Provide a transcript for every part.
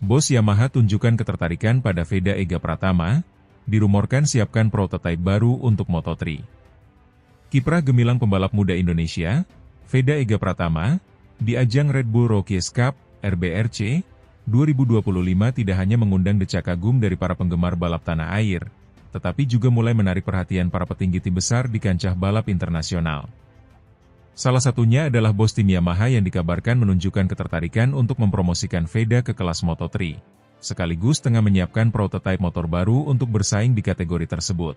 Bos Yamaha tunjukkan ketertarikan pada Veda Ega Pratama, dirumorkan siapkan prototipe baru untuk Moto3. Kiprah gemilang pembalap muda Indonesia, Veda Ega Pratama, di ajang Red Bull Rookies Cup, RBRC, 2025 tidak hanya mengundang decak kagum dari para penggemar balap tanah air, tetapi juga mulai menarik perhatian para petinggi tim besar di kancah balap internasional. Salah satunya adalah bos tim Yamaha yang dikabarkan menunjukkan ketertarikan untuk mempromosikan Veda ke kelas Moto3, sekaligus tengah menyiapkan prototipe motor baru untuk bersaing di kategori tersebut.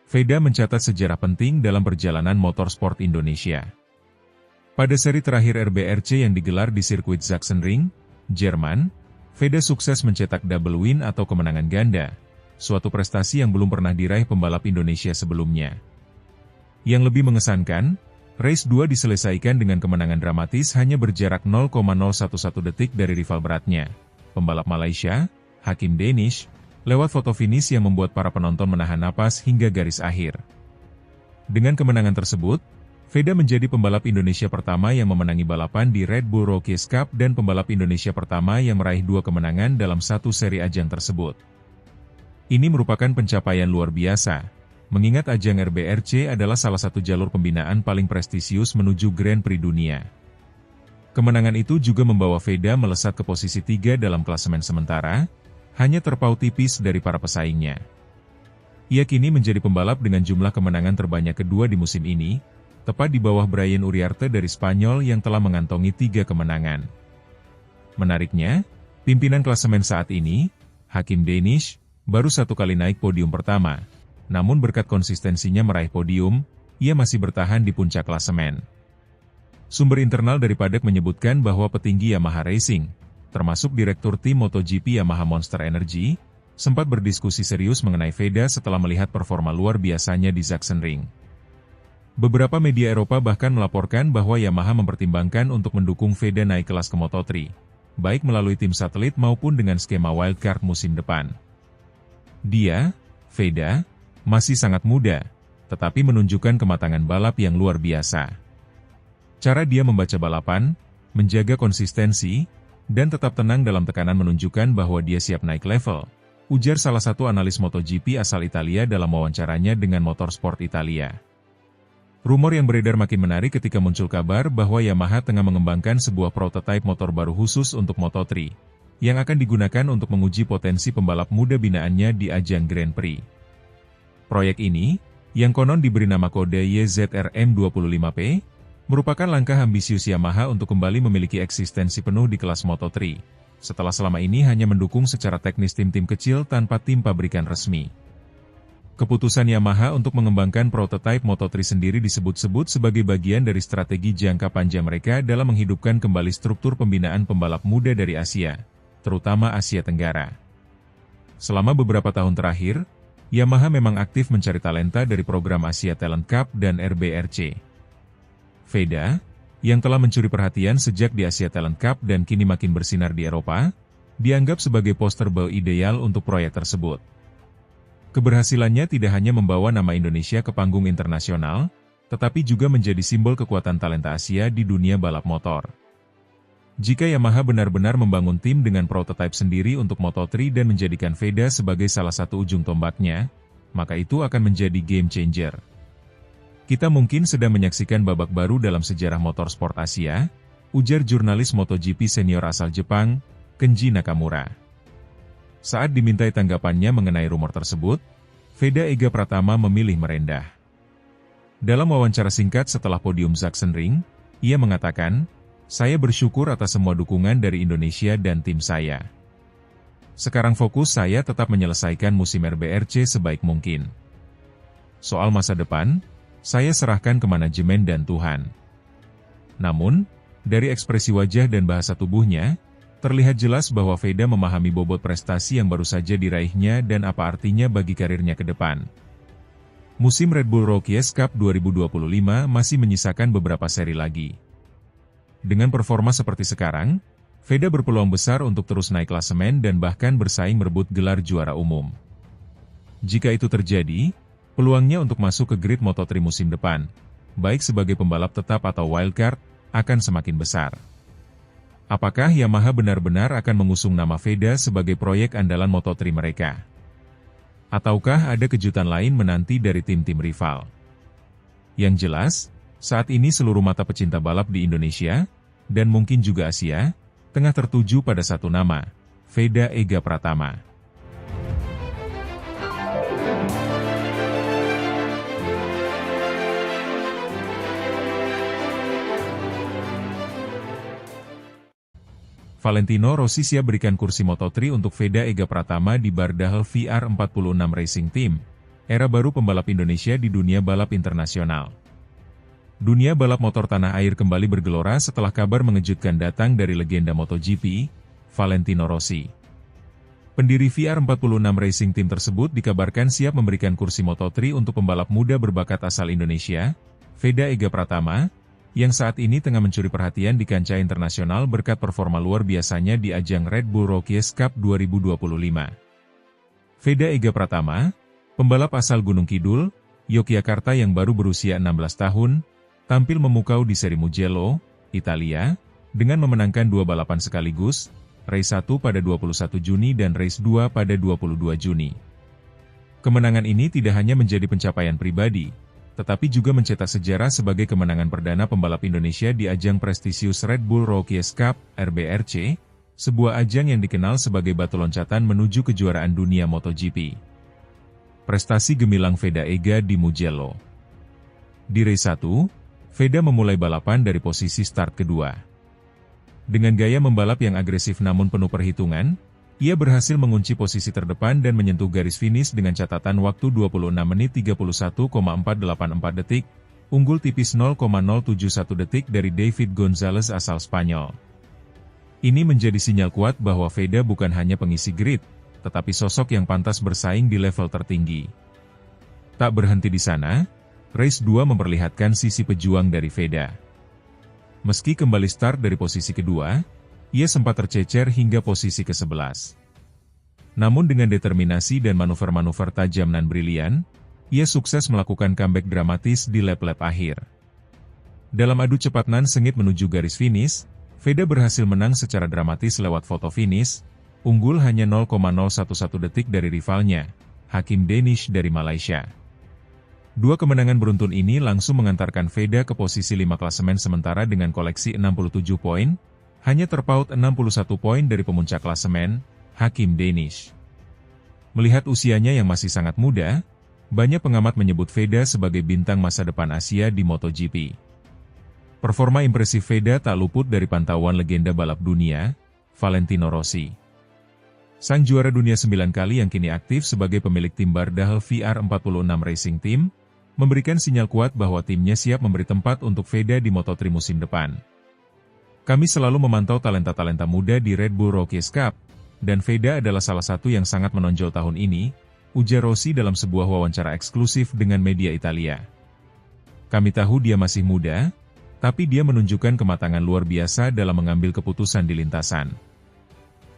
Veda mencatat sejarah penting dalam perjalanan motorsport Indonesia. Pada seri terakhir RBRC yang digelar di sirkuit Sachsenring, Jerman, Veda sukses mencetak double win atau kemenangan ganda, suatu prestasi yang belum pernah diraih pembalap Indonesia sebelumnya. Yang lebih mengesankan, race 2 diselesaikan dengan kemenangan dramatis hanya berjarak 0,011 detik dari rival beratnya, pembalap Malaysia, Hakim Danish, lewat foto finish yang membuat para penonton menahan napas hingga garis akhir. Dengan kemenangan tersebut, Veda menjadi pembalap Indonesia pertama yang memenangi balapan di Red Bull Rookies Cup dan pembalap Indonesia pertama yang meraih 2 kemenangan dalam satu seri ajang tersebut. Ini merupakan pencapaian luar biasa, mengingat ajang RBRC adalah salah satu jalur pembinaan paling prestisius menuju Grand Prix dunia. Kemenangan itu juga membawa Veda melesat ke posisi 3 dalam klasemen sementara, hanya terpaut tipis dari para pesaingnya. Ia kini menjadi pembalap dengan jumlah kemenangan terbanyak kedua di musim ini, tepat di bawah Brian Uriarte dari Spanyol yang telah mengantongi 3 kemenangan. Menariknya, pimpinan klasemen saat ini, Hakim Danish, baru 1 kali naik podium pertama. Namun berkat konsistensinya meraih podium, ia masih bertahan di puncak klasemen. Sumber internal dari Paddock menyebutkan bahwa petinggi Yamaha Racing, termasuk Direktur Tim MotoGP Yamaha Monster Energy, sempat berdiskusi serius mengenai Veda setelah melihat performa luar biasanya di Sachsenring. Beberapa media Eropa bahkan melaporkan bahwa Yamaha mempertimbangkan untuk mendukung Veda naik kelas ke Moto3, baik melalui tim satelit maupun dengan skema wildcard musim depan. Dia, Veda, masih sangat muda, tetapi menunjukkan kematangan balap yang luar biasa. Cara dia membaca balapan, menjaga konsistensi, dan tetap tenang dalam tekanan menunjukkan bahwa dia siap naik level, ujar salah satu analis MotoGP asal Italia dalam wawancaranya dengan Motorsport Italia. Rumor yang beredar makin menarik ketika muncul kabar bahwa Yamaha tengah mengembangkan sebuah prototipe motor baru khusus untuk Moto3, yang akan digunakan untuk menguji potensi pembalap muda binaannya di ajang Grand Prix. Proyek ini, yang konon diberi nama kode YZRM25P, merupakan langkah ambisius Yamaha untuk kembali memiliki eksistensi penuh di kelas Moto3, setelah selama ini hanya mendukung secara teknis tim-tim kecil tanpa tim pabrikan resmi. Keputusan Yamaha untuk mengembangkan prototipe Moto3 sendiri disebut-sebut sebagai bagian dari strategi jangka panjang mereka dalam menghidupkan kembali struktur pembinaan pembalap muda dari Asia, terutama Asia Tenggara. Selama beberapa tahun terakhir, Yamaha memang aktif mencari talenta dari program Asia Talent Cup dan RBRC. Veda, yang telah mencuri perhatian sejak di Asia Talent Cup dan kini makin bersinar di Eropa, dianggap sebagai poster boy ideal untuk proyek tersebut. Keberhasilannya tidak hanya membawa nama Indonesia ke panggung internasional, tetapi juga menjadi simbol kekuatan talenta Asia di dunia balap motor. Jika Yamaha benar-benar membangun tim dengan prototipe sendiri untuk Moto3 dan menjadikan Veda sebagai salah satu ujung tombaknya, maka itu akan menjadi game changer. Kita mungkin sedang menyaksikan babak baru dalam sejarah motorsport Asia, ujar jurnalis MotoGP senior asal Jepang, Kenji Nakamura. Saat dimintai tanggapannya mengenai rumor tersebut, Veda Ega Pratama memilih merendah. Dalam wawancara singkat setelah podium Sachsenring, ia mengatakan, "Saya bersyukur atas semua dukungan dari Indonesia dan tim saya. Sekarang fokus saya tetap menyelesaikan musim RBRC sebaik mungkin. Soal masa depan, saya serahkan ke manajemen dan Tuhan." Namun, dari ekspresi wajah dan bahasa tubuhnya, terlihat jelas bahwa Veda memahami bobot prestasi yang baru saja diraihnya dan apa artinya bagi karirnya ke depan. Musim Red Bull Rookies Cup 2025 masih menyisakan beberapa seri lagi. Dengan performa seperti sekarang, Veda berpeluang besar untuk terus naik klasemen dan bahkan bersaing merebut gelar juara umum. Jika itu terjadi, peluangnya untuk masuk ke grid Moto3 musim depan, baik sebagai pembalap tetap atau wildcard, akan semakin besar. Apakah Yamaha benar-benar akan mengusung nama VEDA sebagai proyek andalan Moto3 mereka? Ataukah ada kejutan lain menanti dari tim-tim rival? Yang jelas, saat ini seluruh mata pecinta balap di Indonesia, dan mungkin juga Asia, tengah tertuju pada satu nama, Veda Ega Pratama. Valentino Rossi siap berikan kursi Moto3 untuk Veda Ega Pratama di Bardahel VR46 Racing Team, era baru pembalap Indonesia di dunia balap internasional. Dunia balap motor tanah air kembali bergelora setelah kabar mengejutkan datang dari legenda MotoGP, Valentino Rossi. Pendiri VR46 Racing Team tersebut dikabarkan siap memberikan kursi Moto3 untuk pembalap muda berbakat asal Indonesia, Veda Ega Pratama, yang saat ini tengah mencuri perhatian di kancah internasional berkat performa luar biasanya di ajang Red Bull Rookies Cup 2025. Veda Ega Pratama, pembalap asal Gunung Kidul, Yogyakarta yang baru berusia 16 tahun, tampil memukau di seri Mugello, Italia, dengan memenangkan 2 balapan sekaligus, race 1 pada 21 Juni dan race 2 pada 22 Juni. Kemenangan ini tidak hanya menjadi pencapaian pribadi, tetapi juga mencetak sejarah sebagai kemenangan perdana pembalap Indonesia di ajang prestisius Red Bull Rookies Cup, RBRC, sebuah ajang yang dikenal sebagai batu loncatan menuju kejuaraan dunia MotoGP. Prestasi gemilang Veda Ega di Mugello. Di race 1, Veda memulai balapan dari posisi start kedua. Dengan gaya membalap yang agresif namun penuh perhitungan, ia berhasil mengunci posisi terdepan dan menyentuh garis finish dengan catatan waktu 26 menit 31,484 detik, unggul tipis 0,071 detik dari David Gonzalez asal Spanyol. Ini menjadi sinyal kuat bahwa Veda bukan hanya pengisi grid, tetapi sosok yang pantas bersaing di level tertinggi. Tak berhenti di sana, race 2 memperlihatkan sisi pejuang dari Veda. Meski kembali start dari posisi kedua, ia sempat tercecer hingga posisi ke-11. Namun dengan determinasi dan manuver-manuver tajam dan brilian, ia sukses melakukan comeback dramatis di lap-lap akhir. Dalam adu cepat nan sengit menuju garis finish, Veda berhasil menang secara dramatis lewat foto finish, unggul hanya 0,011 detik dari rivalnya, Hakim Danish dari Malaysia. Dua kemenangan beruntun ini langsung mengantarkan Veda ke posisi 5 klasemen sementara dengan koleksi 67 poin, hanya terpaut 61 poin dari pemuncak klasemen, Hakim Danish. Melihat usianya yang masih sangat muda, banyak pengamat menyebut Veda sebagai bintang masa depan Asia di MotoGP. Performa impresif Veda tak luput dari pantauan legenda balap dunia, Valentino Rossi. Sang juara dunia 9 kali yang kini aktif sebagai pemilik tim Bardahel VR46 Racing Team, memberikan sinyal kuat bahwa timnya siap memberi tempat untuk Veda di Moto3 musim depan. Kami selalu memantau talenta-talenta muda di Red Bull Rookies Cup, dan Veda adalah salah satu yang sangat menonjol tahun ini, ujar Rossi dalam sebuah wawancara eksklusif dengan media Italia. Kami tahu dia masih muda, tapi dia menunjukkan kematangan luar biasa dalam mengambil keputusan di lintasan.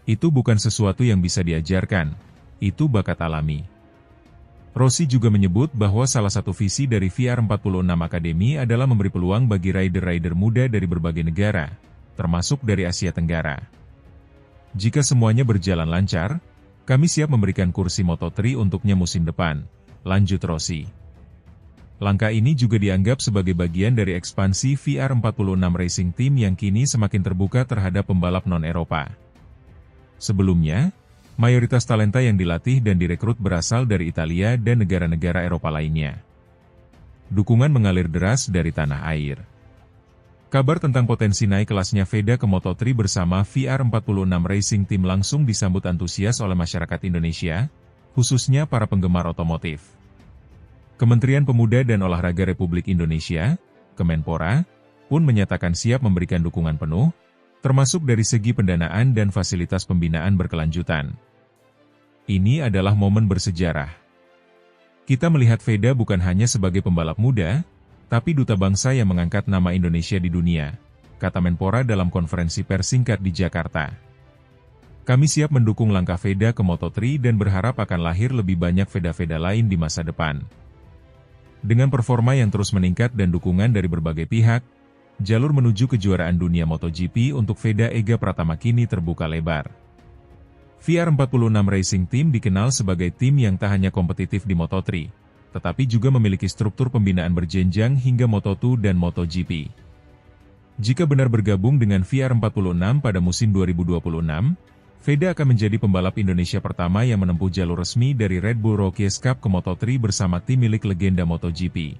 Itu bukan sesuatu yang bisa diajarkan, itu bakat alami. Rossi juga menyebut bahwa salah satu visi dari VR46 Academy adalah memberi peluang bagi rider-rider muda dari berbagai negara, termasuk dari Asia Tenggara. Jika semuanya berjalan lancar, kami siap memberikan kursi Moto3 untuknya musim depan, lanjut Rossi. Langkah ini juga dianggap sebagai bagian dari ekspansi VR46 Racing Team yang kini semakin terbuka terhadap pembalap non-Eropa. Sebelumnya, mayoritas talenta yang dilatih dan direkrut berasal dari Italia dan negara-negara Eropa lainnya. Dukungan mengalir deras dari tanah air. Kabar tentang potensi naik kelasnya Veda ke Moto3 bersama VR46 Racing Team langsung disambut antusias oleh masyarakat Indonesia, khususnya para penggemar otomotif. Kementerian Pemuda dan Olahraga Republik Indonesia, Kemenpora, pun menyatakan siap memberikan dukungan penuh, termasuk dari segi pendanaan dan fasilitas pembinaan berkelanjutan. Ini adalah momen bersejarah. Kita melihat Veda bukan hanya sebagai pembalap muda, tapi duta bangsa yang mengangkat nama Indonesia di dunia, kata Menpora dalam konferensi pers singkat di Jakarta. Kami siap mendukung langkah Veda ke Moto3 dan berharap akan lahir lebih banyak Veda-Veda lain di masa depan. Dengan performa yang terus meningkat dan dukungan dari berbagai pihak, jalur menuju kejuaraan dunia MotoGP untuk Veda Ega Pratama kini terbuka lebar. VR46 Racing Team dikenal sebagai tim yang tak hanya kompetitif di Moto3, tetapi juga memiliki struktur pembinaan berjenjang hingga Moto2 dan MotoGP. Jika benar bergabung dengan VR46 pada musim 2026, Veda akan menjadi pembalap Indonesia pertama yang menempuh jalur resmi dari Red Bull Rookies Cup ke Moto3 bersama tim milik legenda MotoGP.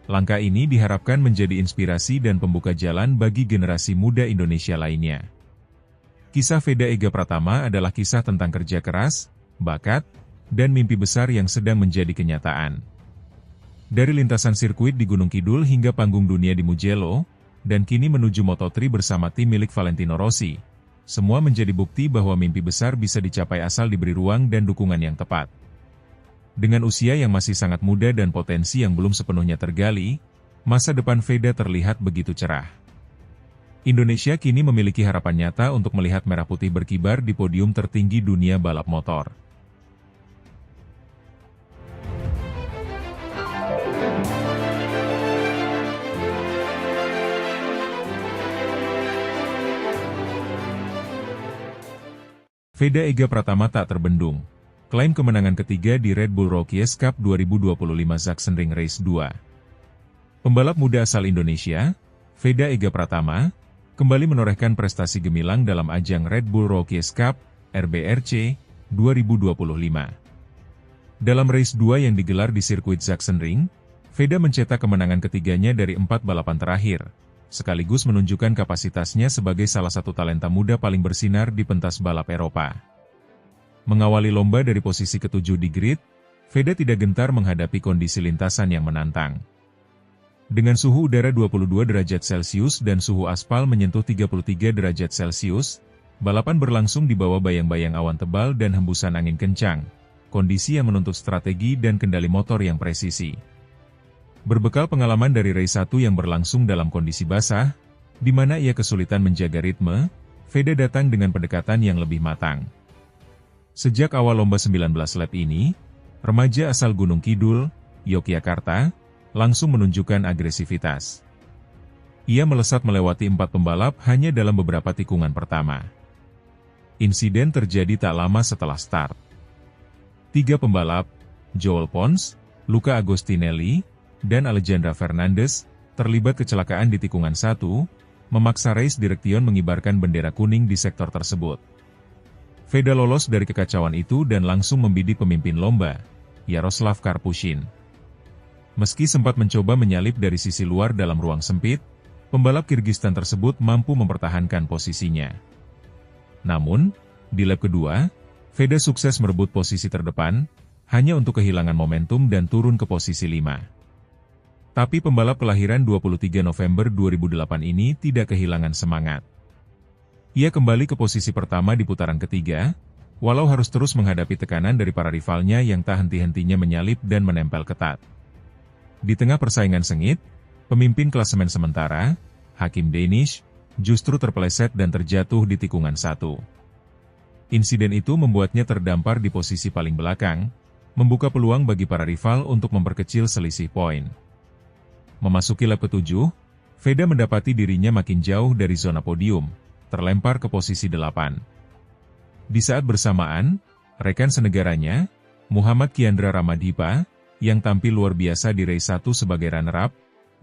Langkah ini diharapkan menjadi inspirasi dan pembuka jalan bagi generasi muda Indonesia lainnya. Kisah Veda Ega Pratama adalah kisah tentang kerja keras, bakat, dan mimpi besar yang sedang menjadi kenyataan. Dari lintasan sirkuit di Gunung Kidul hingga panggung dunia di Mugello, dan kini menuju Moto3 bersama tim milik Valentino Rossi, semua menjadi bukti bahwa mimpi besar bisa dicapai asal diberi ruang dan dukungan yang tepat. Dengan usia yang masih sangat muda dan potensi yang belum sepenuhnya tergali, masa depan Veda terlihat begitu cerah. Indonesia kini memiliki harapan nyata untuk melihat merah putih berkibar di podium tertinggi dunia balap motor. Veda Ega Pratama tak terbendung, klaim kemenangan ketiga di Red Bull Rookies Cup 2025 Sachsenring Race 2. Pembalap muda asal Indonesia, Veda Ega Pratama, kembali menorehkan prestasi gemilang dalam ajang Red Bull Rookies Cup, RBRC, 2025. Dalam race 2 yang digelar di sirkuit Sachsenring, Veda mencetak kemenangan ketiganya dari 4 balapan terakhir, sekaligus menunjukkan kapasitasnya sebagai salah satu talenta muda paling bersinar di pentas balap Eropa. Mengawali lomba dari posisi ke-7 di grid, Veda tidak gentar menghadapi kondisi lintasan yang menantang. Dengan suhu udara 22 derajat Celcius dan suhu aspal menyentuh 33 derajat Celcius, balapan berlangsung di bawah bayang-bayang awan tebal dan hembusan angin kencang, kondisi yang menuntut strategi dan kendali motor yang presisi. Berbekal pengalaman dari race 1 yang berlangsung dalam kondisi basah, di mana ia kesulitan menjaga ritme, Veda datang dengan pendekatan yang lebih matang. Sejak awal lomba 19 lap ini, remaja asal Gunung Kidul, Yogyakarta, langsung menunjukkan agresivitas. Ia melesat melewati 4 pembalap hanya dalam beberapa tikungan pertama. Insiden terjadi tak lama setelah start. 3 pembalap, Joel Pons, Luca Agostinelli, dan Alejandra Fernandez, terlibat kecelakaan di tikungan 1, memaksa race direction mengibarkan bendera kuning di sektor tersebut. Veda lolos dari kekacauan itu dan langsung membidik pemimpin lomba, Yaroslav Karpušin. Meski sempat mencoba menyalip dari sisi luar dalam ruang sempit, pembalap Kirgistan tersebut mampu mempertahankan posisinya. Namun, di lap kedua, Veda sukses merebut posisi terdepan, hanya untuk kehilangan momentum dan turun ke posisi 5. Tapi pembalap kelahiran 23 November 2008 ini tidak kehilangan semangat. Ia kembali ke posisi pertama di putaran ketiga, walau harus terus menghadapi tekanan dari para rivalnya yang tak henti-hentinya menyalip dan menempel ketat. Di tengah persaingan sengit, pemimpin klasemen sementara, Hakim Danish, justru terpeleset dan terjatuh di tikungan 1. Insiden itu membuatnya terdampar di posisi paling belakang, membuka peluang bagi para rival untuk memperkecil selisih poin. Memasuki lap ke-7, Veda mendapati dirinya makin jauh dari zona podium, terlempar ke posisi 8. Di saat bersamaan, rekan senegaranya, Muhammad Kiandra Ramadhipa, yang tampil luar biasa di race 1 sebagai runner-up,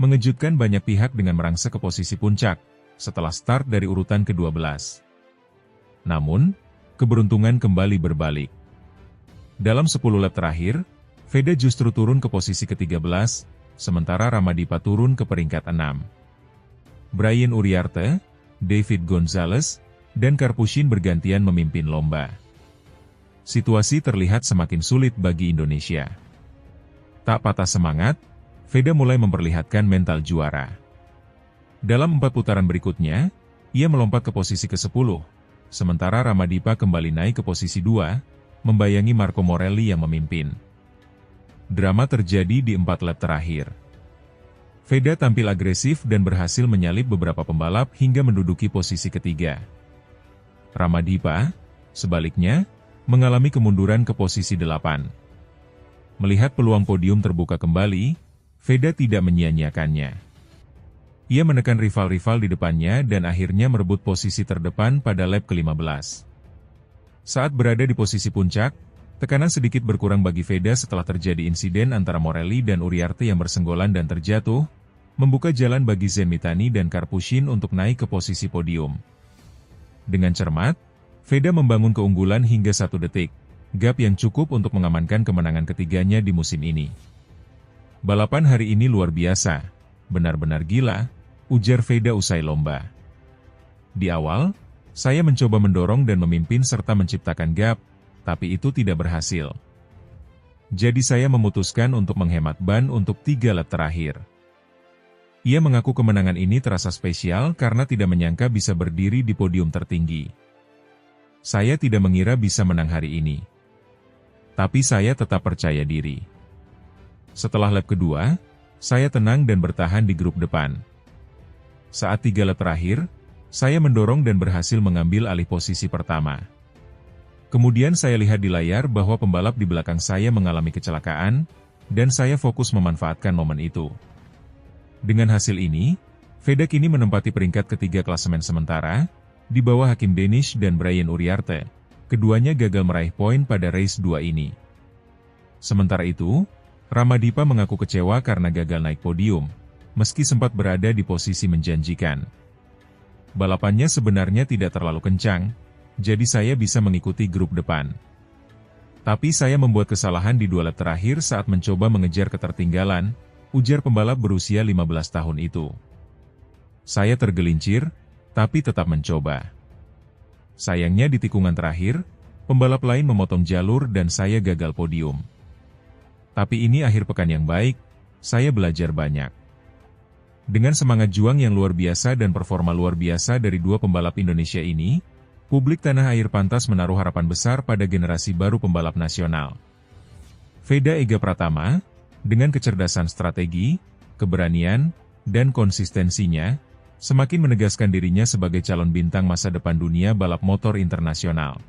mengejutkan banyak pihak dengan merangsek ke posisi puncak, setelah start dari urutan ke-12. Namun, keberuntungan kembali berbalik. Dalam 10 lap terakhir, Veda justru turun ke posisi ke-13, sementara Ramadhipa turun ke peringkat 6. Brian Uriarte, David Gonzalez, dan Karpušin bergantian memimpin lomba. Situasi terlihat semakin sulit bagi Indonesia. Tak patah semangat, Veda mulai memperlihatkan mental juara. Dalam 4 putaran berikutnya, ia melompat ke posisi ke-10, sementara Ramadhipa kembali naik ke posisi 2, membayangi Marco Morelli yang memimpin. Drama terjadi di 4 lap terakhir. Veda tampil agresif dan berhasil menyalip beberapa pembalap hingga menduduki posisi ketiga. Ramadhipa, sebaliknya, mengalami kemunduran ke posisi 8. Melihat peluang podium terbuka kembali, Veda tidak menyia-nyiakannya. Ia menekan rival-rival di depannya dan akhirnya merebut posisi terdepan pada lap ke-15. Saat berada di posisi puncak, tekanan sedikit berkurang bagi Veda setelah terjadi insiden antara Morelli dan Uriarte yang bersenggolan dan terjatuh, membuka jalan bagi Zen Mitani dan Karpushin untuk naik ke posisi podium. Dengan cermat, Veda membangun keunggulan hingga 1 detik, gap yang cukup untuk mengamankan kemenangan ketiganya di musim ini. "Balapan hari ini luar biasa, benar-benar gila," ujar Veda usai lomba. "Di awal, saya mencoba mendorong dan memimpin serta menciptakan gap, tapi itu tidak berhasil. Jadi saya memutuskan untuk menghemat ban untuk 3 lap terakhir." Ia mengaku kemenangan ini terasa spesial karena tidak menyangka bisa berdiri di podium tertinggi. "Saya tidak mengira bisa menang hari ini. Tapi saya tetap percaya diri. Setelah lap kedua, saya tenang dan bertahan di grup depan. Saat 3 lap terakhir, saya mendorong dan berhasil mengambil alih posisi pertama. Kemudian saya lihat di layar bahwa pembalap di belakang saya mengalami kecelakaan, dan saya fokus memanfaatkan momen itu." Dengan hasil ini, Veda kini menempati peringkat ketiga klasemen sementara, di bawah Hakim Danish dan Brian Uriarte. Keduanya gagal meraih poin pada race 2 ini. Sementara itu, Ramadipa mengaku kecewa karena gagal naik podium, meski sempat berada di posisi menjanjikan. "Balapannya sebenarnya tidak terlalu kencang, jadi saya bisa mengikuti grup depan. Tapi saya membuat kesalahan di 2 lap terakhir saat mencoba mengejar ketertinggalan," ujar pembalap berusia 15 tahun itu. "Saya tergelincir, tapi tetap mencoba. Sayangnya di tikungan terakhir, pembalap lain memotong jalur dan saya gagal podium. Tapi ini akhir pekan yang baik, saya belajar banyak." Dengan semangat juang yang luar biasa dan performa luar biasa dari 2 pembalap Indonesia ini, publik tanah air pantas menaruh harapan besar pada generasi baru pembalap nasional. Veda Ega Pratama, dengan kecerdasan strategi, keberanian, dan konsistensinya, semakin menegaskan dirinya sebagai calon bintang masa depan dunia balap motor internasional.